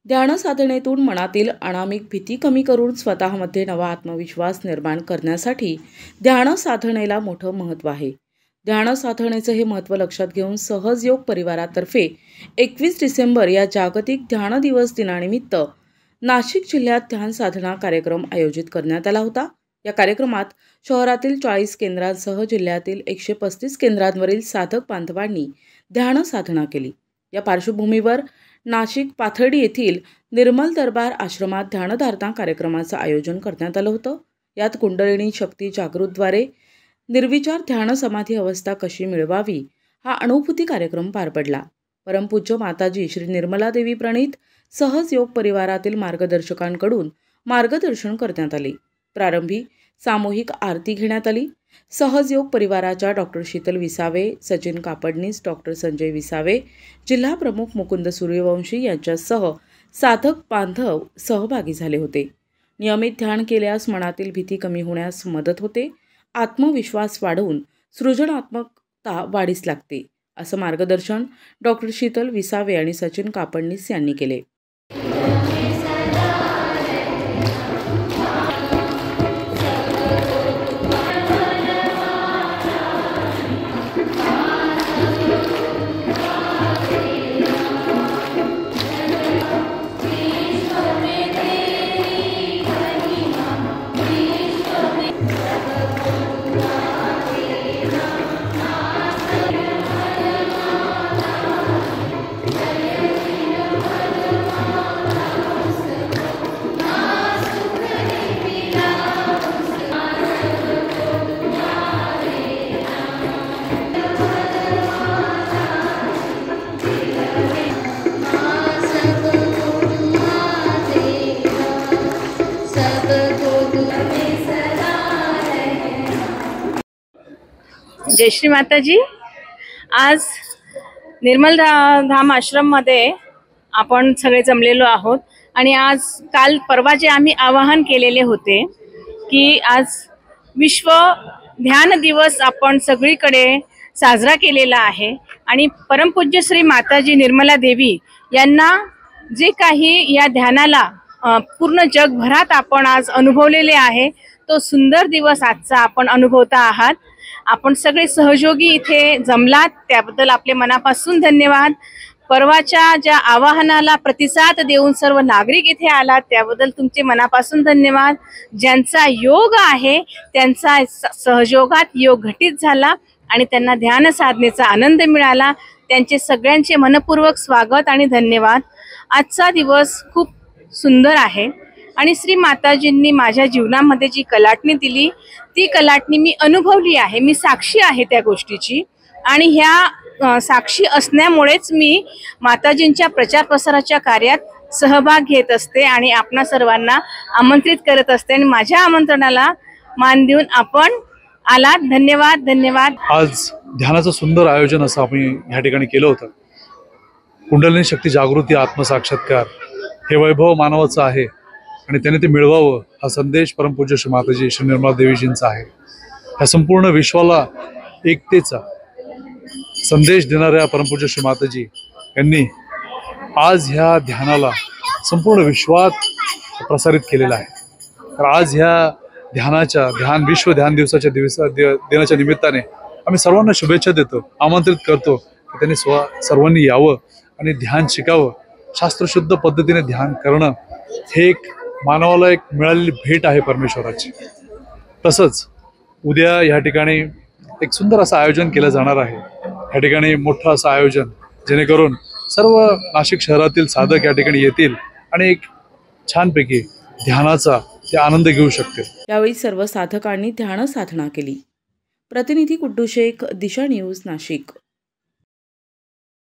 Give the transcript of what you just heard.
ध्यान साधनेतून मनातील अनामिक भीती कमी करून स्वतःमध्ये नवा आत्मविश्वास निर्माण करण्यासाठी ध्यान साधनेला मोठं महत्त्व आहे। ध्यान साधनेचं हे महत्त्व लक्षात घेऊन सहज योग परिवारातर्फे 21 डिसेंबर या जागतिक ध्यान दिवस दिनानिमित्त नाशिक जिल्ह्यात ध्यान साधना कार्यक्रम आयोजित करण्यात आला होता। या कार्यक्रमात शहरातील 40 केंद्रांसह जिल्ह्यातील 135 केंद्रांवरील साधक बांधवांनी ध्यान साधना केली। या पार्श्वभूमीवर नाशिक पाथर्डी येथील निर्मल दरबार आश्रमात ध्यानधारणा कार्यक्रमाचं आयोजन करण्यात आलं होतं। यात कुंडलिनी शक्ती जागृतद्वारे निर्विचार ध्यान समाधी अवस्था कशी मिळवावी हा अनुभूती कार्यक्रम पार पडला। परमपूज्य माताजी श्री निर्मला देवी प्रणीत सहज योग परिवारातील मार्गदर्शकांकडून मार्गदर्शन करण्यात आले। प्रारंभी सामूहिक आरती घेण्यात आली। सहज योग परिवाराच्या डॉक्टर शीतल विसावे, सचिन कापडनीस, डॉक्टर संजय विसावे, जिल्हा प्रमुख मुकुंद सूर्यवंशी यांच्यासह साधक बांधव सहभागी झाले होते। नियमित ध्यान केल्यास मनातील भीती कमी होण्यास मदत होते, आत्मविश्वास वाढवून सृजनात्मकता वाढीस लागते, असं मार्गदर्शन डॉक्टर शीतल विसावे आणि सचिन कापडनीस यांनी केले। जय श्री माताजी। आज निर्मल धाम आश्रम मध्ये आपण सगळे जमलेलो आहोत आणि आज काल परवा जे आम्ही आवाहन केलेले होते की आज विश्व ध्यान दिवस आपण सगळीकडे साजरा केलेला आहे आणि परमपूज्य श्री माताजी निर्मला देवी यांना जे काही या ध्यानाला पूर्ण जगभरात आपण आज अनुभवलेले आहे तो सुंदर दिवस आजचा आपण अनुभवता आहात। आपण सगळे सहयोगी इथे जमलात त्याबद्दल आपले मनापासून धन्यवाद। परवाच्या ज्या आवाहनाला प्रतिसाद देऊन सर्व नागरिक इथे आलात त्याबद्दल तुमचे मनापासून धन्यवाद। ज्यांचा योग आहे त्यांचा सहयोगात योग घटित झाला आणि त्यांना ध्यान साधनेचा आनंद मिळाला, त्यांचे सगळ्यांचे मनपूर्वक स्वागत आणि धन्यवाद। आजचा दिवस खूप सुंदर आहे आणि श्री माताजींनी माझ्या जीवनामध्ये जी कलाटणी दिली ती कलाटणी मी अनुभवली आहे, मी साक्षी आहे त्या गोष्टीची आणि ह्या साक्षी असण्यामुळेच मी माताजींच्या प्रचार प्रसाराच्या कार्यात सहभाग घेत असते आणि आपणा सर्वांना आमंत्रित करत असते आणि माझ्या आमंत्रणाला मान देऊन आपण आलात। धन्यवाद धन्यवाद। आज ध्यानाचं सुंदर आयोजन असं आपण ह्या ठिकाणी केलं होतं। कुंडलिनी शक्ती जागृती आत्मसाक्षात्कार हे वैभव मानवाचं आहे आणि त्याने ते मिळवावं हा संदेश परमपूज्य श्री माताजी श्री निर्मला देवीजींचा आहे। ह्या संपूर्ण विश्वाला एकतेचा संदेश देणाऱ्या परमपूज्य श्री माताजी यांनी आज ह्या ध्यानाला संपूर्ण विश्वात प्रसारित केलेला आहे। तर आज ह्या ध्यानाच्या विश्व ध्यान दिवसाच्या दिनाच्या निमित्ताने आम्ही सर्वांना शुभेच्छा देतो, आमंत्रित करतो की त्यांनी सर्वांनी यावं आणि ध्यान शिकावं। शास्त्रशुद्ध पद्धतीने ध्यान करणं हे एक मानवाला एक मिळालेली भेट आहे परमेश्वराची। तसंच उद्या या ठिकाणी एक सुंदर असं आयोजन केलं जाणार आहे। या ठिकाणी मोठं असं आयोजन जेणेकरून सर्व नाशिक शहरातील साधक या ठिकाणी येतील आणि एक छानपैकी ध्यानाचा ते आनंद घेऊ शकतील। यावेळी सर्व साधकांनी ध्यान साधना केली। प्रतिनिधी कुड्डू शेख, दिशा न्यूज, नाशिक।